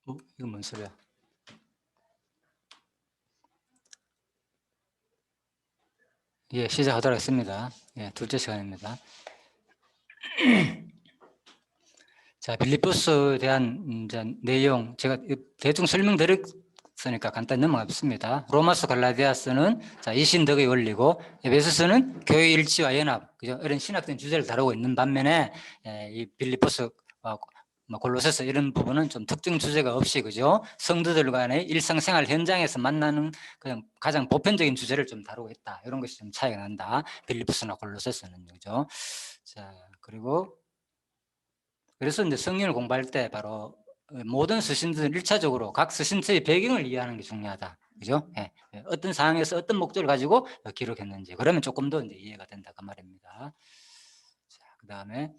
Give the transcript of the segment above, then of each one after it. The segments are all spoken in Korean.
이건 뭔 소리야? 예, 시작하도록 하겠습니다. 예, 둘째 시간입니다. 자, 빌립보스에 대한 이제 내용 제가 대충 설명드렸으니까 간단히 넘어가겠습니다. 로마서 갈라디아서는 자, 이신덕의 원리고, 에베소서는 교회 일치와 연합, 그죠? 이런 신학적인 주제를 다루고 있는 반면에 이 빌립보스와 골로새서 이런 부분은 좀 특정 주제가 없이, 그죠? 성도들 간의 일상생활 현장에서 만나는 그냥 가장 보편적인 주제를 좀 다루고 있다. 이런 것이 좀 차이가 난다. 빌립보스나 골로새서는, 그죠? 자, 그리고 그래서 이제 성경을 공부할 때 바로 모든 서신들은 1차적으로 각 서신서의 배경을 이해하는 게 중요하다. 그죠? 예. 어떤 상황에서 어떤 목적을 가지고 기록했는지. 그러면 조금 더 이제 이해가 된다. 그 말입니다. 자, 그 다음에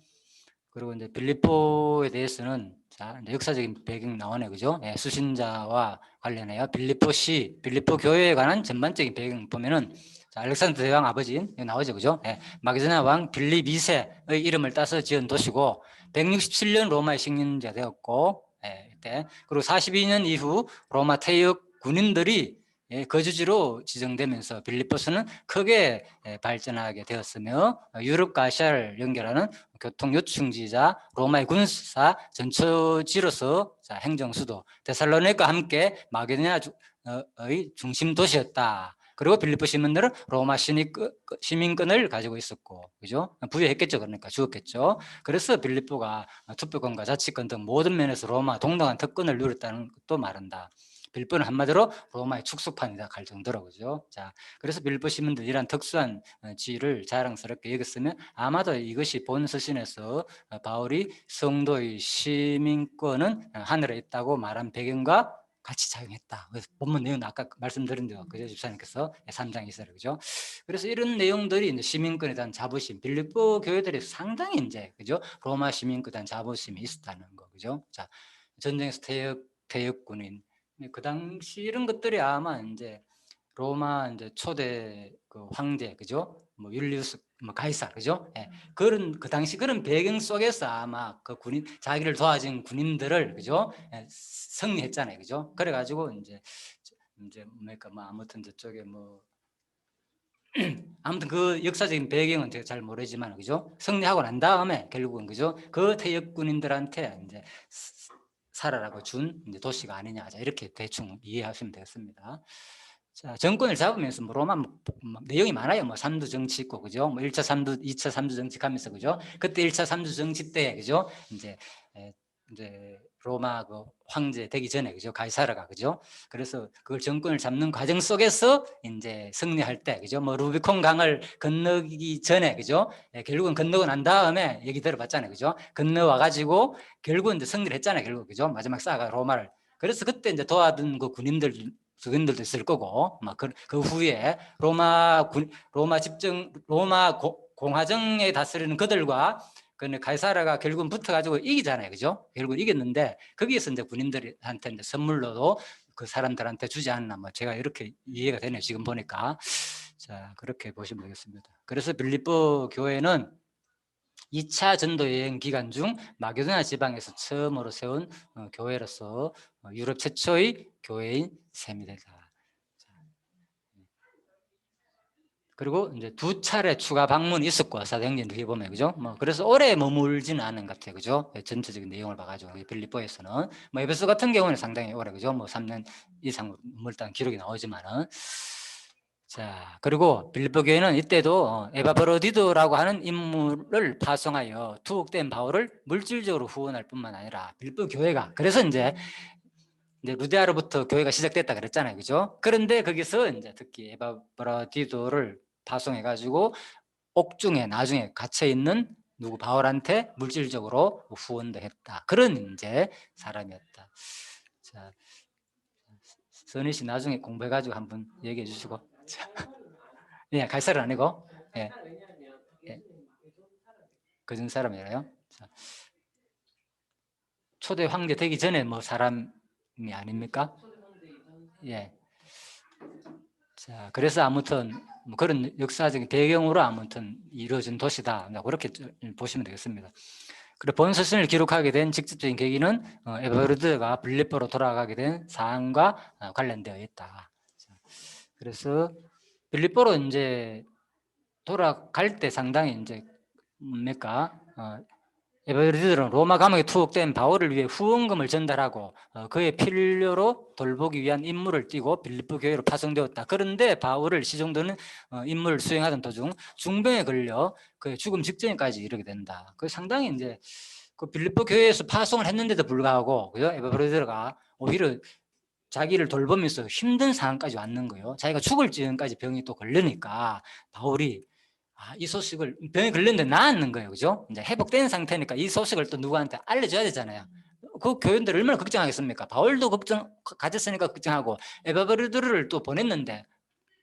그리고 이제 빌립보에 대해서는 자, 이제 역사적인 배경 나오네. 그죠? 예, 수신자와 관련해요. 빌립보시, 빌립보 교회에 관한 전반적인 배경 보면은 자, 알렉산더 대왕 아버지인 나오죠. 그죠? 예, 마게도냐 왕 빌립 2세의 이름을 따서 지은 도시고 167년 로마의 식민지가 되었고 이때 그리고 42년 이후 로마 퇴역 군인들이 거주지로 지정되면서 빌립보스는 크게 발전하게 되었으며 유럽과 아시아를 연결하는 교통 요충지이자 로마의 군사 전초지로서 행정 수도 데살로니가와 함께 마게도냐의 중심 도시였다. 그리고 빌립보 시민들은 로마 시민권을 가지고 있었고, 그죠? 부여했겠죠. 그러니까 주었겠죠. 그래서 빌립보가 투표권과 자치권 등 모든 면에서 로마 동등한 특권을 누렸다는 것도 말한다. 빌립보는 한마디로 로마의 축소판이다 갈 정도로, 그죠? 자, 그래서 빌립보 시민들 이런 특수한 지위를 자랑스럽게 여겼으면 아마도 이것이 본 서신에서 바울이 성도의 시민권은 하늘에 있다고 말한 배경과 같이 작용했다. 그래서 본문 내용 아까 말씀드린 대로 그죠, 집사님께서 3장 2절, 그죠? 그래서 이런 내용들이 이제 시민권에 대한 자부심, 빌립보 교회들이 상당히 이제 그죠, 로마 시민권에 대한 자부심이 있었다는 거, 그죠? 자, 전쟁에서 퇴역군인 그 당시 이런 것들이 아마 이제 로마 이제 초대 그 황제, 그죠? 뭐 율리우스 뭐 가이사, 그죠? 예. 그런 그 당시 그런 배경 속에서 아마 그 군인 자기를 도와준 군인들을, 그죠? 예, 승리했잖아요, 그죠? 그래가지고 이제 뭡니까 뭐 아무튼 저쪽에 뭐 아무튼 그 역사적인 배경은 제가 잘 모르지만, 그죠? 승리하고 난 다음에 결국은, 그죠? 그 퇴역 군인들한테 이제 살아라고 준 이제 도시가 아니냐, 이렇게 대충 이해하시면 되겠습니다. 자, 정권을 잡으면서 뭐 로마 내용이 많아요. 뭐 3두 정치 있고, 그죠? 뭐 1차 3두, 2차 3두 정치 하면서, 그죠? 그때 1차 3두 정치 때, 그죠? 이제 로마 그 황제 되기 전에, 그죠? 가이사르가, 그죠? 그래서 그걸 정권을 잡는 과정 속에서 이제 승리할 때, 그죠? 뭐 루비콘 강을 건너기 전에, 그죠? 결국은 건너고 난 다음에 얘기 들어봤잖아요, 그죠? 건너와 가지고 결국은 이제 승리를 했잖아요, 결국, 그죠? 마지막 싸가 로마를. 그래서 그때 이제 도와준 그 군인들도 있을 거고, 막 그 후에 로마 집정, 로마 공화정에 다스리는 그들과 그 가이사라가 결국은 붙어가지고 이기잖아요, 그죠? 결국 이겼는데 거기에서 이제 군인들한테 이제 선물로도 그 사람들한테 주지 않나, 뭐 제가 이렇게 이해가 되네요, 지금 보니까. 자, 그렇게 보시면 되겠습니다. 그래서 빌립보 교회는 2차 전도 여행 기간 중 마게도냐 지방에서 처음으로 세운 교회로서 유럽 최초의 교회인 셈이 되다. 그리고 이제 2차례 추가 방문이 있었고, 사도행전 뒤에 보면, 그죠? 뭐 그래서 오래 머물지는 않은 것 같아요, 그죠? 전체적인 내용을 봐가지고 빌립보에서는 뭐 에베소 같은 경우는 상당히 오래, 그죠? 뭐 3년 이상 머물다는 기록이 나오지만은. 자, 그리고 빌립보 교회는 이때도 에바브로디도라고 하는 인물을 파송하여 투옥된 바울을 물질적으로 후원할 뿐만 아니라 빌립보 교회가, 그래서 이제 루데아로부터 교회가 시작됐다 그랬잖아요, 그죠? 그런데 거기서 이제 특히 에바브로디도를 파송해가지고 옥중에 나중에 갇혀 있는 누구 바울한테 물질적으로 후원도 했다. 그런 이제 사람이었다. 자, 선희 씨 나중에 공부해가지고 한번 얘기해 주시고. 자. 예, 갈살은 아니고, 예, 예, 그전 사람이에요. 자, 초대 황제 되기 전에 뭐 사람이 아닙니까? 예. 자, 그래서 아무튼 뭐 그런 역사적인 배경으로 아무튼 이루어진 도시다. 그렇게 보시면 되겠습니다. 그리고 본서신을 기록하게 된 직접적인 계기는 에베르드가 빌립보로 돌아가게 된 사항과 관련되어 있다. 그래서 빌립보로 이제 돌아갈 때 상당히 이제 뭡니까? 에베르디들은 로마 감옥에 투옥된 바울을 위해 후원금을 전달하고 그의 필요로 돌보기 위한 임무를 띠고 빌립보 교회로 파송되었다. 그런데 바울을 시종도는 임무를 수행하던 도중 중병에 걸려 그의 죽음 직전까지 이르게 된다. 그 상당히 이제 그 빌립보 교회에서 파송을 했는데도 불구하고 그죠? 에베르디가 오히려 자기를 돌보면서 힘든 상황까지 왔는 거예요. 자기가 죽을 지경까지 병이 또 걸리니까 바울이 이 소식을 병이 걸렸는데 나았는 거예요. 그죠? 이제 회복된 상태니까 이 소식을 또 누구한테 알려줘야 되잖아요. 그 교인들 얼마나 걱정하겠습니까? 바울도 가졌으니까 걱정하고 에바브르드를 또 보냈는데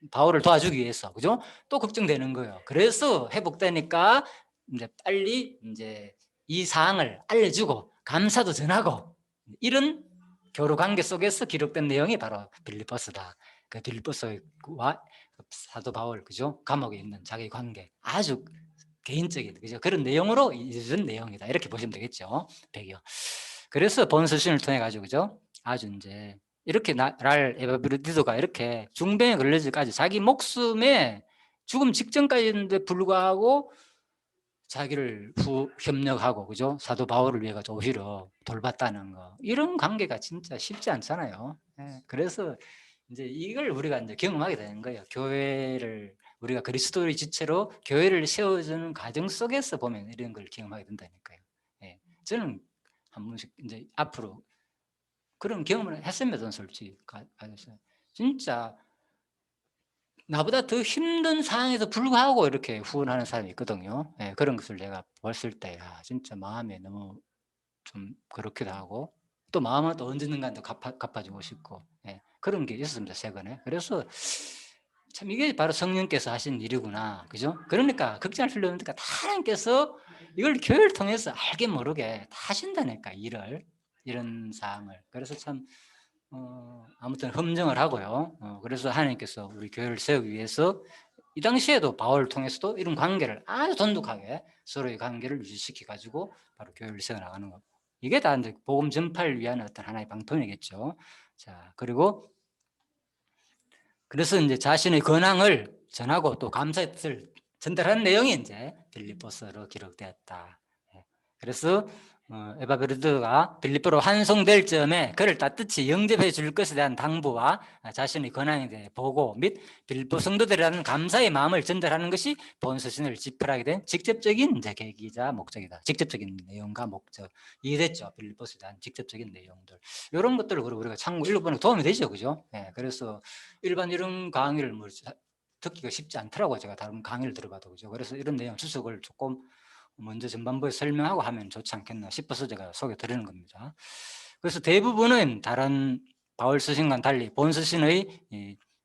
바울을 도와주기 위해서 그죠? 또 걱정되는 거예요. 그래서 회복되니까 이제 빨리 이제 이 사항을 알려주고 감사도 전하고 이런 교류 관계 속에서 기록된 내용이 바로 빌립보서다. 그 빌립보서와 사도 바울 그죠? 감옥에 있는 자기 관계 아주 개인적인 그죠? 그런 내용으로 이런 내용이다. 이렇게 보시면 되겠죠. 배경. 그래서 본서신을 통해 가지고 그죠? 아주 이제 이렇게 랄 에바브르디도가 이렇게 중병에 걸려지까지 자기 목숨에 죽음 직전까지인데 불구하고 자기를 협력하고 그죠? 사도 바울을 위해 가지고 오히려 돌봤다는 거 이런 관계가 진짜 쉽지 않잖아요. 그래서 이제 이걸 우리가 이제 경험하게 되는 거예요. 교회를 우리가 그리스도의 지체로 교회를 세워주는 과정 속에서 보면 이런 걸 경험하게 된다니까요. 저는 한 번씩 이제 앞으로 그런 경험을 했습니다. 저는 솔직히 가졌어요. 진짜 나보다 더 힘든 상황에서 불구하고 이렇게 후원하는 사람이 있거든요. 그런 것을 내가 봤을 때 진짜 마음에 너무 좀 그렇기도 하고 또 마음은 또 언제든가 또 갚아주고 싶고 그런 게 있었습니다. 최근에. 그래서 참 이게 바로 성령께서 하신 일이구나. 그죠? 그러니까 걱정할 필요 없으니까 하나님께서 이걸 교회를 통해서 알게 모르게 다 하신다니까 일을 이런 사항을. 그래서 참 아무튼 험정을 하고요. 그래서 하나님께서 우리 교회를 세우기 위해서 이 당시에도 바울을 통해서도 이런 관계를 아주 돈독하게 서로의 관계를 유지시켜 가지고 바로 교회를 세워 나가는 거. 이게 다 이제 복음 전파를 위한 어떤 하나의 방편이겠죠. 자, 그리고 그래서 이제 자신의 근황을 전하고 또 감사의 뜻을 전달하는 내용이 이제 빌립보서로 기록되었다. 그래서 에바베르드가 빌립보로 환송될 점에 그를 따뜻히 영접해 줄 것에 대한 당부와 자신의 권한에 대해 보고 및 빌립보 성도들이라는 감사의 마음을 전달하는 것이 본서신을 집필하게 된 직접적인 이제 계기자 목적이다. 직접적인 내용과 목적 이해됐죠? 빌립보서에 대한 직접적인 내용들 이런 것들을 우리가 참고 읽어보는 도움이 되죠, 그죠? 그래서 일반 이런 강의를 듣기가 쉽지 않더라고요. 제가 다른 강의를 들어봐도 그죠. 그래서 이런 내용 주석을 조금 먼저 전반부에 설명하고 하면 좋지 않겠나 싶어서 제가 소개 드리는 겁니다. 그래서 대부분은 다른 바울 서신과는 달리 본 서신의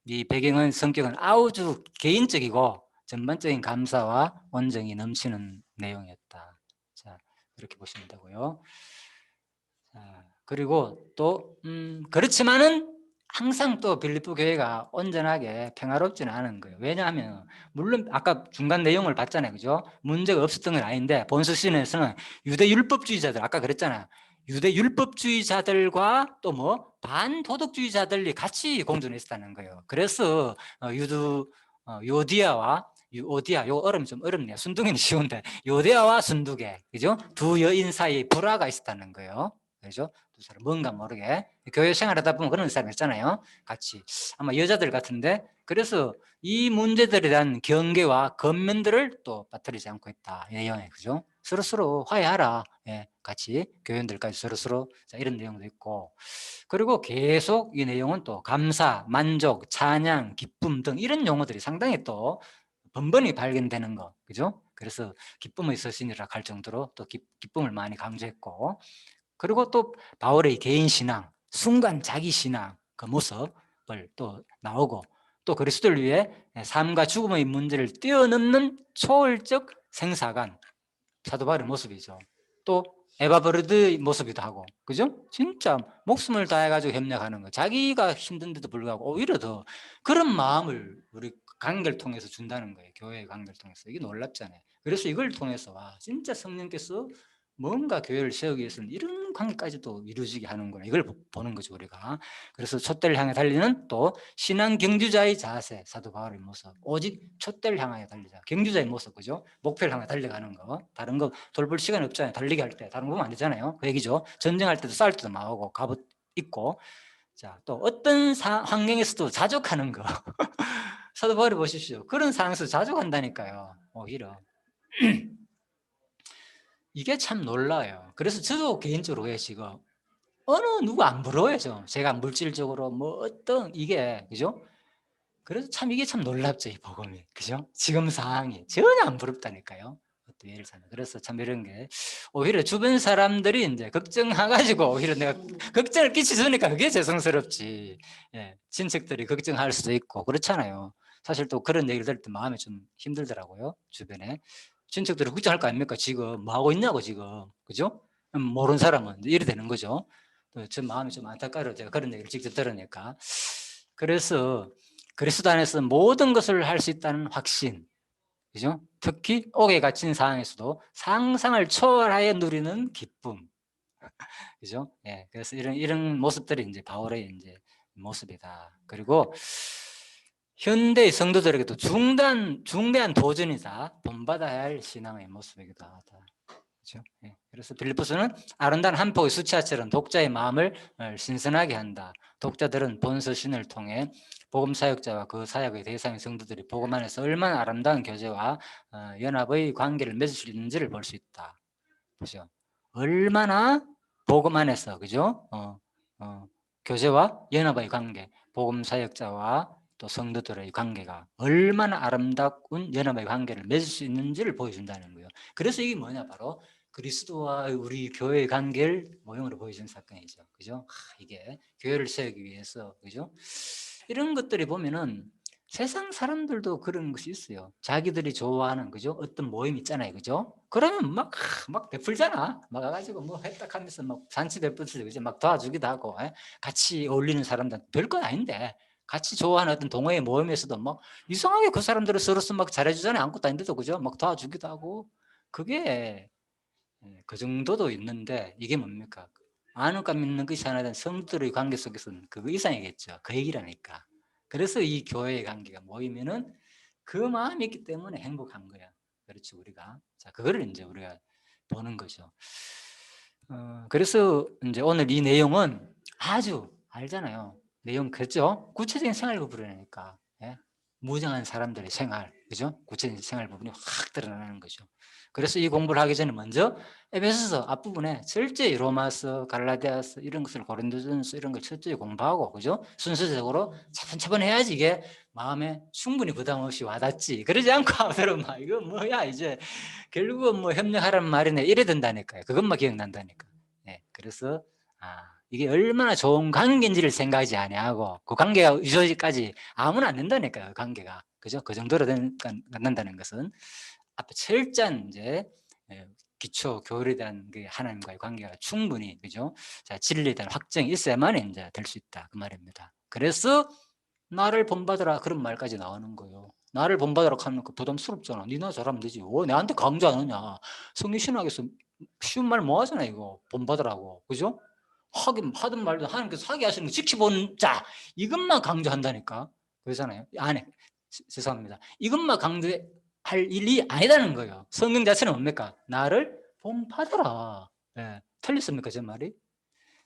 이 배경은 성격은 아주 개인적이고 전반적인 감사와 온정이 넘치는 내용이었다. 자, 이렇게 보시면 되고요. 자, 그리고 또 그렇지만은 항상 또 빌립보 교회가 온전하게 평화롭지는 않은 거예요. 왜냐하면 물론 아까 중간 내용을 봤잖아요, 그죠? 문제가 없었던 건 아닌데 본서신에서는 유대 율법주의자들 아까 그랬잖아요. 유대 율법주의자들과 또 뭐 반도덕주의자들이 같이 공존했다는 거예요. 그래서 요디아와 요디아 요 어름 좀 어렵네요. 순둥이는 쉬운데 요디아와 순두개 그죠? 두 여인 사이에 불화가 있었다는 거예요. 그죠? 두 사람 뭔가 모르게 교회 생활하다 보면 그런 사람 있잖아요. 같이 아마 여자들 같은데 그래서 이 문제들에 대한 경계와 권면들을 또 빠뜨리지 않고 있다. 이 내용에 그죠? 서로 화해하라. 같이 교회원들까지 서로 이런 내용도 있고 그리고 계속 이 내용은 또 감사, 만족, 찬양, 기쁨 등 이런 용어들이 상당히 또 번번이 발견되는 거 그죠? 그래서 기쁨의 서신이라 할 정도로 또 기쁨을 많이 강조했고 그리고 또 바울의 개인 신앙, 순간 자기 신앙 그 모습을 또 나오고 또 그리스도를 위해 삶과 죽음의 문제를 뛰어넘는 초월적 생사관 사도 바울의 모습이죠. 또 에바브르드의 모습이기도 하고 그죠? 진짜 목숨을 다해가지고 협력하는 거 자기가 힘든데도 불구하고 오히려 더 그런 마음을 우리 관계를 통해서 준다는 거예요. 교회의 관계를 통해서 이게 놀랍잖아요. 그래서 이걸 통해서 와 진짜 성령께서 뭔가 교회를 세우기 위해서는 이런 관계까지도 이루어지게 하는구나. 이걸 보는 거죠, 우리가. 그래서 촛대를 향해 달리는 또 신앙 경주자의 자세, 사도 바울의 모습. 오직 촛대를 향하여 달리자. 경주자의 모습, 그죠? 목표를 향해 달려가는 거. 다른 거 돌볼 시간이 없잖아요. 달리기 할 때. 다른 거 보면 안 되잖아요. 그 얘기죠. 전쟁할 때도 싸울 때도 나오고 갑옷 입고. 자, 또 어떤 환경에서도 자족하는 거. 사도 바울이 보십시오. 그런 상황에서 자족한다니까요. 오히려. 이게 참 놀라요. 그래서 저도 개인적으로 왜 지금 어느 누구 안 부러워요. 제가 물질적으로 뭐 어떤 이게 그죠? 그래서 참 이게 참 놀랍죠, 이 복음이. 그죠? 지금 상황이 전혀 안 부럽다니까요. 어떤 예를 들면. 그래서 참 이런 게 오히려 주변 사람들이 이제 걱정해가지고 오히려 내가 걱정을 끼치주니까 그게 죄송스럽지. 예, 친척들이 걱정할 수도 있고 그렇잖아요. 사실 또 그런 얘기를 들을 때 마음이 좀 힘들더라고요. 주변에 친척들이 걱정할 거 아닙니까? 지금 뭐 하고 있냐고 지금, 그죠? 모르는 사람은 이래 되는 거죠. 저 마음이 좀 안타까워요. 제가 그런 얘기를 직접 들으니까. 그래서 그리스도 안에서 모든 것을 할 수 있다는 확신, 그죠? 특히 옥에 갇힌 상황에서도 상상을 초월하여 누리는 기쁨, 그죠? 예, 그래서 이런 모습들이 이제 바울의 이제 모습이다. 그리고 현대의 성도들에게도 중대한 도전이다. 본받아야 할 신앙의 모습이기도 하다. 그렇죠? 예. 그래서 빌립보서는 아름다운 한 폭의 수치화처럼 독자의 마음을 신선하게 한다. 독자들은 본서신을 통해 복음 사역자와 그 사역의 대상인 성도들이 복음 안에서 얼마나 아름다운 교제와 연합의 관계를 맺을 수 있는지를 볼 수 있다. 그죠? 얼마나 복음 안에서, 그죠? 교제와 연합의 관계, 복음 사역자와 또 성도들의 관계가 얼마나 아름다운 연합의 관계를 맺을 수 있는지를 보여준다는 거예요. 그래서 이게 뭐냐, 바로 그리스도와 우리 교회의 관계를 모형으로 보여준 사건이죠. 그죠? 이게 교회를 세우기 위해서, 그죠? 이런 것들이 보면은 세상 사람들도 그런 것이 있어요. 자기들이 좋아하는, 그죠? 어떤 모임 있잖아요. 그죠? 그러면 막 베풀잖아. 막 와가지고 뭐 했다 하면서 막 잔치 베풀듯이, 그죠? 막 도와주기도 하고, 같이 어울리는 사람들 별건 아닌데, 같이 좋아하는 어떤 동호회 모임에서도 막 이상하게 그 사람들을 서로서 막 잘해주잖아요. 아무것도 아닌데도, 그죠? 막 도와주기도 하고. 그게 그 정도도 있는데, 이게 뭡니까? 아는가 믿는 것이 하나된 성도들의 관계 속에서는 그거 이상이겠죠. 그 얘기라니까. 그래서 이 교회의 관계가 모이면은 그 마음이 있기 때문에 행복한 거야. 그렇죠, 우리가. 자, 그거를 이제 우리가 보는 거죠. 그래서 이제 오늘 이 내용은 아주 알잖아요. 내용 그죠? 구체적인 생활 부분이니까. 예? 무정한 사람들의 생활, 그죠? 구체적인 생활 부분이 확 드러나는 거죠. 그래서 이 공부를 하기 전에 먼저 에베소서 앞부분에 철저히 로마서, 갈라디아서 이런 것을 고린도전서 이런 걸 철저히 공부하고, 그죠? 순서적으로 차분차분 해야지 이게 마음에 충분히 부담 없이 와닿지. 그러지 않고 하면 막 이거 뭐야 이제 결국은 뭐 협력하라는 말이네 이래 된다니까요. 그것만 기억난다니까. 네, 그래서 이게 얼마나 좋은 관계인지를 생각하지 아니하고 그 관계가 유지까지 아무나 안 된다니까요. 관계가, 그죠? 그 정도로 된다는 것은 앞에 철저한 이제 기초 교리에 대한 그 하나님과의 관계가 충분히, 그죠? 자, 진리에 대한 확정이 있어야만 이제 될 수 있다 그 말입니다. 그래서 나를 본받으라 그런 말까지 나오는 거예요. 나를 본받으라 하면 그 부담스럽잖아. 니나 잘하면 되지. 왜 내한테 강조 안 하냐? 성경 신학에서 쉬운 말 뭐 하잖아 이거. 본받으라고, 그죠? 하든 말든 하나님께서 하게 하시는 거 지켜본 자 이것만 강조한다니까. 그러잖아요. 안에 죄송합니다. 이것만 강조할 일이 아니다는 거예요. 성경 자체는 뭡니까? 나를 본받으라. 예, 틀렸습니까 제 말이?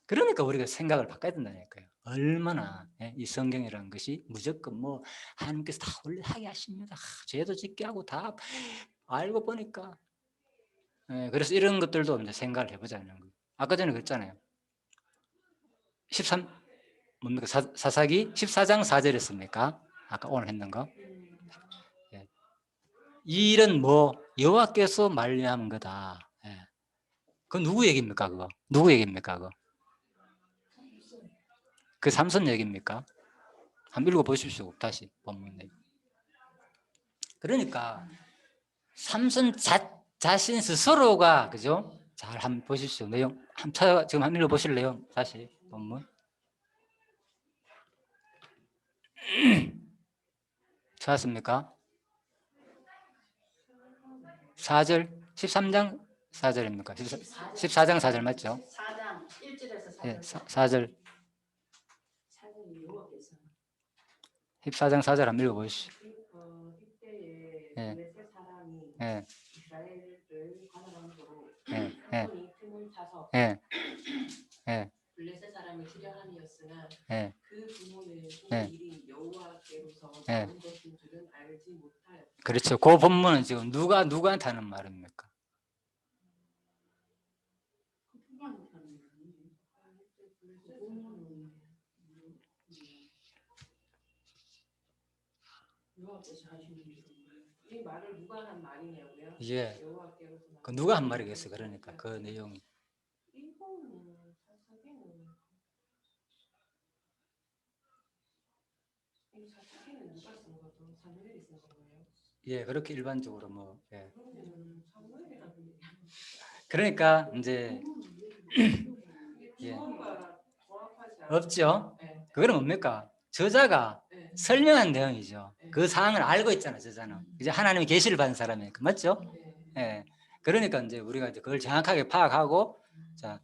그러니까 우리가 생각을 바꿔야 된다니까요. 얼마나 이 성경이라는 것이 무조건 뭐 하나님께서 다 하게 하십니다. 죄도 짓게 하고 다 알고 보니까. 그래서 이런 것들도 이제 생각을 해보자는 거예요. 아까 전에 그랬잖아요. 13 뭡니까? 사사기 14장 4절 했습니까? 아까 오늘 했는 거. 예. 이 일은 뭐 여호와께서 말미암은 거다. 예. 그 누구 얘기입니까? 그거 누구 얘기입니까? 그 삼손 얘기입니까? 한번 읽어보십시오. 다시 본문 내용. 그러니까 삼손 자신 스스로가, 그죠? 잘 한번 보십시오. 내용 지금 한번 읽어보실래요? 다시 본문. 찾았습니까? 4절 13장 4절입니까? 14장 4절 맞죠? 4장 1절에서 4절. 예, 4절. 4절이 여호와께서 14장 4절 한번 읽어보시죠. 이때에 예. 블레셋 사람이 예, 이스라엘을 관할함으로 예, 예, 그분이 틈을 타서 예, 예, 블레셋 사람을 치려함이었으나 예, 그 부모는 네. 이 일이 여호와께로서 네. 나온 것인 줄은 알지 못하였다. 그렇죠. 그 본문은 지금 누구한테 하는 말입니까? 이 말을 누가 한 말이냐고요? 예. 여호와께로서 그 누가 한 말이겠어? 그러니까 그 내용이. 이거는 사사기는 이 사사기는 누가 쓴 거죠? 사무엘이 쓴 거예요? 예, 그렇게 일반적으로 뭐. 예. 사무엘이라는 얘기. 그러니까 이제 예. 주어가 정확하지 않아요. 없죠. 네. 그거는 뭡니까? 저자가 네. 설명한 내용이죠. 그 사항을 알고 있잖아, 저자는. 이제 하나님의 계시를 받은 사람이니까 맞죠? 네. 예. 그러니까 이제 우리가 이제 그걸 정확하게 파악하고 자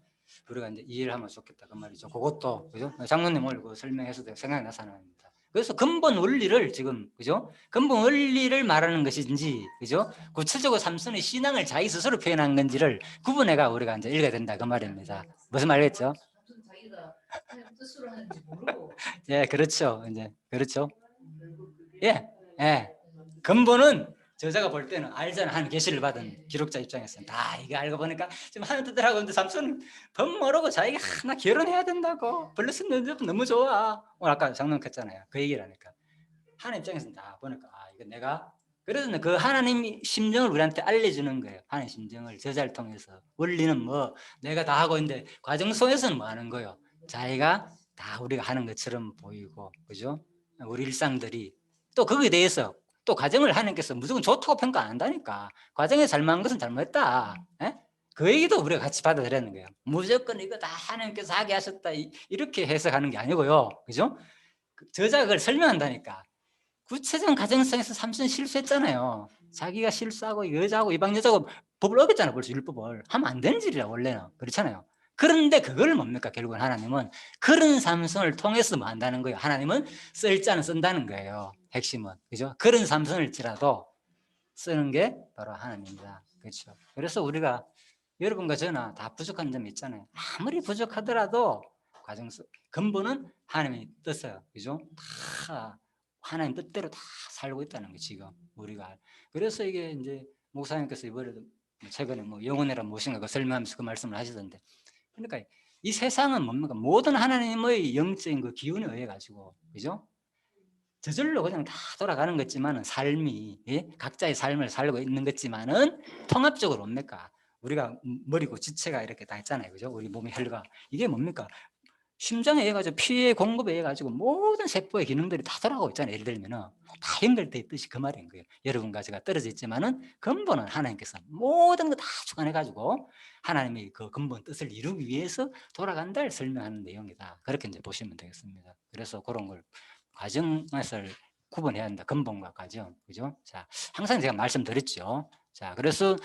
우리가 이제 이해를 하면 좋겠다 그 말이죠. 그것도 그죠? 장로님 오늘 그 설명해서 생각이 나서 합니다. 그래서 근본 원리를 지금 그죠? 근본 원리를 말하는 것인지 그죠? 구체적으로 삼손의 신앙을 자기 스스로 표현한 건지를 구분해가 우리가 이제 읽어야 된다 그 말입니다. 무슨 말이겠죠? 자기가 하나님 뜻으로 하는지 모르고 예, 그렇죠. 이제 그렇죠. 예, 예. 근본은 저자가 볼 때는 알잖아. 하나님 계시를 받은 기록자 입장에서는 다 이게 알고 보니까 지금 하나님 뜻대로 하고 있는데 삼손은 법 모르고 자기가 나 결혼해야 된다고 블레셋 너무 좋아. 오늘 아까 장롱 했잖아요. 그 얘기를 하니까 하나님 입장에서는 다 보니까 이거 내가 그래서 그 하나님 심정을 우리한테 알려주는 거예요. 하나님 심정을 저자를 통해서 원리는 뭐 내가 다 하고 있는데 과정 속에서는 뭐 하는 거예요. 자기가 다 우리가 하는 것처럼 보이고 그죠? 우리 일상들이 또 거기에 대해서 또 과정을 하나님께서 무조건 좋다고 평가 안 한다니까. 과정에 잘못한 것은 잘못했다. 예? 그 얘기도 우리가 같이 받아들이는 거예요. 무조건 이거 다 하나님께서 하게 하셨다 이렇게 해석하는 게 아니고요. 그죠? 저자가 그걸 설명한다니까. 구체적 가정성에서 삼손 실수했잖아요. 자기가 실수하고 여자하고 이방 여자하고 법을 어겼잖아요. 벌써 율법을 하면 안 되는 일이라 원래는 그렇잖아요. 그런데 그걸 뭡니까? 결국은 하나님은 그런 삼손을 통해서 뭐 한다는 거예요. 하나님은 쓸 자는 쓴다는 거예요. 핵심은 그죠? 그런 삼손일지라도 쓰는 게 바로 하나님이다. 그렇죠? 그래서 우리가 여러분과 저나 다 부족한 점이 있잖아요. 아무리 부족하더라도 과정 속 근본은 하나님의 뜻이에요. 그죠? 다 하나님 뜻대로 다 살고 있다는 거 지금 우리가. 그래서 이게 이제 목사님께서 이번에도 최근에 뭐 영혼이란 무엇인가 그 설명하면서 그 말씀을 하시던데, 그러니까 이 세상은 뭡니까? 모든 하나님의 영적인 그 기운에 의해 가지고, 그죠? 저절로 그냥 다 돌아가는 거지만은 삶이 각자의 삶을 살고 있는 거지만은 통합적으로 뭡니까? 우리가 머리고 지체가 이렇게 다 있잖아요, 그죠? 우리 몸의 혈관 이게 뭡니까? 심장에 의해 가지고 피의 공급에 의해 가지고 모든 세포의 기능들이 다 돌아가고 있잖아요. 예를 들면은 다 연결돼 있듯이 그 말인 거예요. 여러분과 제가 떨어져 있지만은 근본은 하나님께서 모든 거 다 주관해 가지고 하나님의 그 근본 뜻을 이루기 위해서 돌아간다를 설명하는 내용이다. 그렇게 이제 보시면 되겠습니다. 그래서 그런 걸 과정에서 구분해야 한다. 근본과 과정, 그죠? 자, 항상 제가 말씀드렸죠. 자, 그래서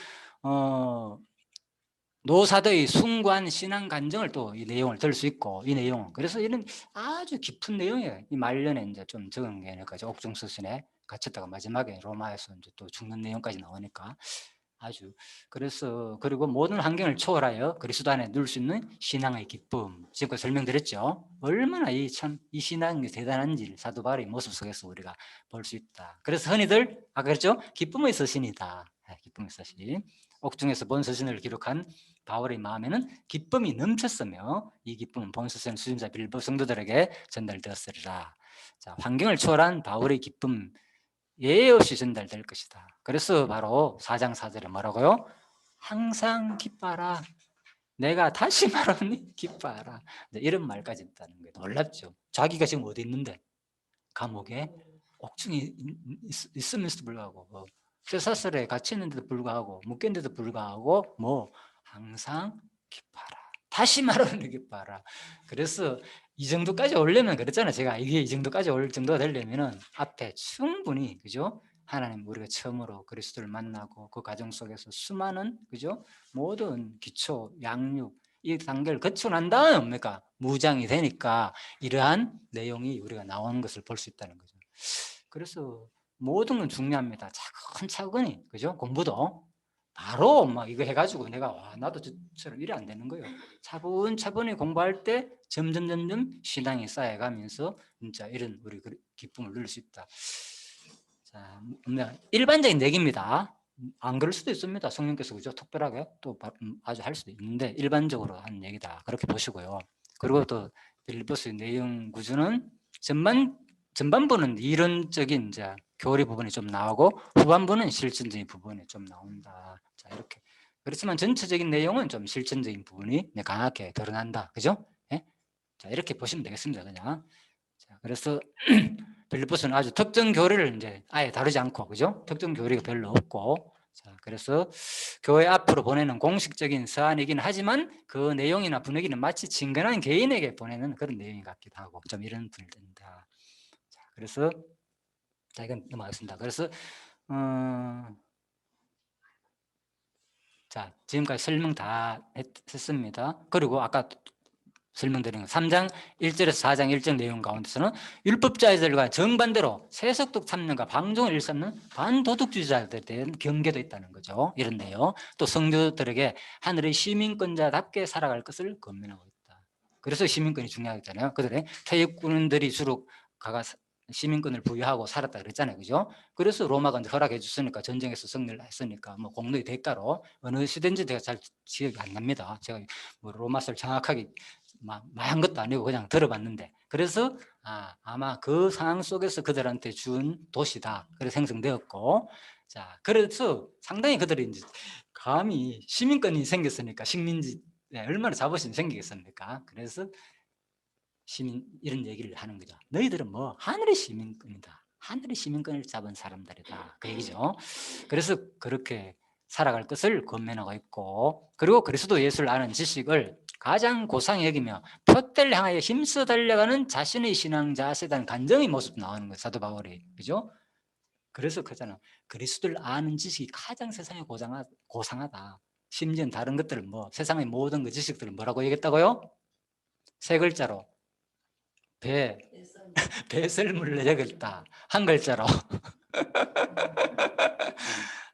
노사도의 숭고한 신앙 간증을 또 이 내용을 들 수 있고, 이 내용은 그래서 이런 아주 깊은 내용이에요. 이 말년에 이제 좀 적은 게 아닐까. 옥중서신에 갇혔다가 마지막에 로마에서 이제 또 죽는 내용까지 나오니까 아주. 그래서 그리고 모든 환경을 초월하여 그리스도 안에 누릴 수 있는 신앙의 기쁨, 지금까지 설명드렸죠. 얼마나 이 신앙이 대단한지 사도 바울의 모습 속에서 우리가 볼 수 있다. 그래서 흔히들 아까 그랬죠, 기쁨의 서신이다. 기쁨의 서신. 옥중에서 본 서신을 기록한 바울의 마음에는 기쁨이 넘쳤으며 이 기쁨은 본 서신 수신자 빌보 성도들에게 전달되었으리라. 자, 환경을 초월한 바울의 기쁨 예외 없이 전달될 것이다. 그래서 바로 4장 4절에 뭐라고요? 항상 기뻐하라. 내가 다시 말하니 기뻐하라. 이런 말까지 있다는 거예요. 놀랍죠. 자기가 지금 어디 있는데? 감옥에 옥중에 있으면서도 불구하고 쇠사슬에 갇혀 있는데도 불구하고 묶였는데도 불구하고 뭐 항상 기뻐하라. 다시 말하니 기뻐하라. 그래서 이 정도까지 오려면 그랬잖아요. 제가 이게 이 정도까지 올 정도가 되려면은 앞에 충분히 그죠? 하나님 우리가 처음으로 그리스도를 만나고 그 과정 속에서 수많은 그죠? 모든 기초, 양육 이 단계를 거치고 난 다음에 뭡니까? 무장이 되니까 이러한 내용이 우리가 나오는 것을 볼 수 있다는 거죠. 그래서 모든 건 중요합니다. 차근차근히 그죠? 공부도 바로 막 이거 해가지고 내가 와 나도 저처럼 이래 안 되는 거예요. 차분차분히 공부할 때 점점 신앙이 쌓여가면서 진짜 이런 우리 기쁨을 누릴 수 있다. 자, 일반적인 얘기입니다. 안 그럴 수도 있습니다. 성령께서 그죠? 특별하게 또 아주 할 수도 있는데 일반적으로 하는 얘기다. 그렇게 보시고요. 그리고 또 빌립보스 내용 구조는 전반부는 이론적인 이제 교리 부분이 좀 나오고 후반부는 실천적인 부분이 좀 나온다. 자, 이렇게. 그렇지만 전체적인 내용은 좀 실천적인 부분이 강하게 드러난다. 그죠? 예? 자, 이렇게 보시면 되겠습니다. 그냥. 자, 그래서 빌립보스는 아주 특정 교리를 이제 아예 다루지 않고, 그죠? 특정 교리가 별로 없고, 자, 그래서 교회 앞으로 보내는 공식적인 서한이긴 하지만 그 내용이나 분위기는 마치 친근한 개인에게 보내는 그런 내용이 같기도 하고, 좀 이런 분이 된다. 자, 그래서 자, 이건 넘어가겠습니다. 그래서 자, 지금까지 설명 다 했습니다. 그리고 아까 설명드린 3장 1절에서 4장 1절 내용 가운데서는 율법자들과 정반대로 세속적 참념과 방종을 일삼는 반도덕주의자들에 대한 경계도 있다는 거죠. 이런데요. 또 성도들에게 하늘의 시민권자답게 살아갈 것을 권면하고 있다. 그래서 시민권이 중요하잖아요. 그들의 퇴役군들이 주로 시민권을 부여하고 살았다 그랬잖아요. 그죠? 그래서 로마가 허락해 줬으니까 전쟁에서 승리를 했으니까 뭐 공로의 대가로 어느 시대인지 제가 잘 기억이 안 납니다. 제가 뭐 로마서를 정확하게 한 것도 아니고 그냥 들어봤는데 그래서 아마 그 상황 속에서 그들한테 준 도시다. 그래서 생성되었고 자 그래서 상당히 그들이 이제 감히 시민권이 생겼으니까 식민지 얼마나 자부심이 생기겠습니까? 그래서 시민 이런 얘기를 하는 거죠. 너희들은 뭐 하늘의 시민권이다. 하늘의 시민권을 잡은 사람들이다. 그 얘기죠. 그래서 그렇게 살아갈 것을 권면하고 있고 그리고 그리스도 예수를 아는 지식을 가장 고상히 여기며 표대를 향하여 힘써 달려가는 자신의 신앙 자세에 대한 간정의 모습 나오는 거예요. 사도 바울이. 그죠? 그래서 그잖아. 그리스도를 아는 지식이 가장 세상에 고상하다. 심지어 다른 것들을 세상의 모든 그 지식들을 뭐라고 얘기했다고요? 세 글자로 배설물로 여겼다. 한 글자로.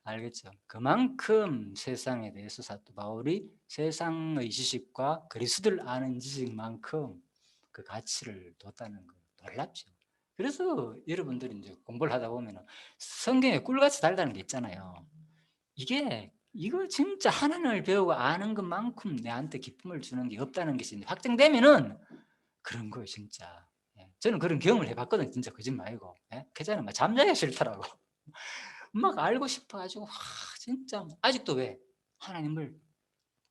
알겠죠? 그만큼 세상에 대해서 사도 바울이 세상의 지식과 그리스도를 아는 지식만큼 그 가치를 뒀다는 거 놀랍죠. 그래서 여러분들이 이제 공부를 하다 보면 성경에 꿀같이 달다는 게 있잖아요. 이거 진짜 하나님을 배우고 아는 것만큼 내한테 기쁨을 주는 게 없다는 것이 확정되면은 그런 거예요, 진짜. 저는 그런 경험을 해봤거든요. 진짜 거짓말 아니고. 그전에 막 잠자기가 싫더라고. 막 알고 싶어가지고 진짜 아직도 왜 하나님을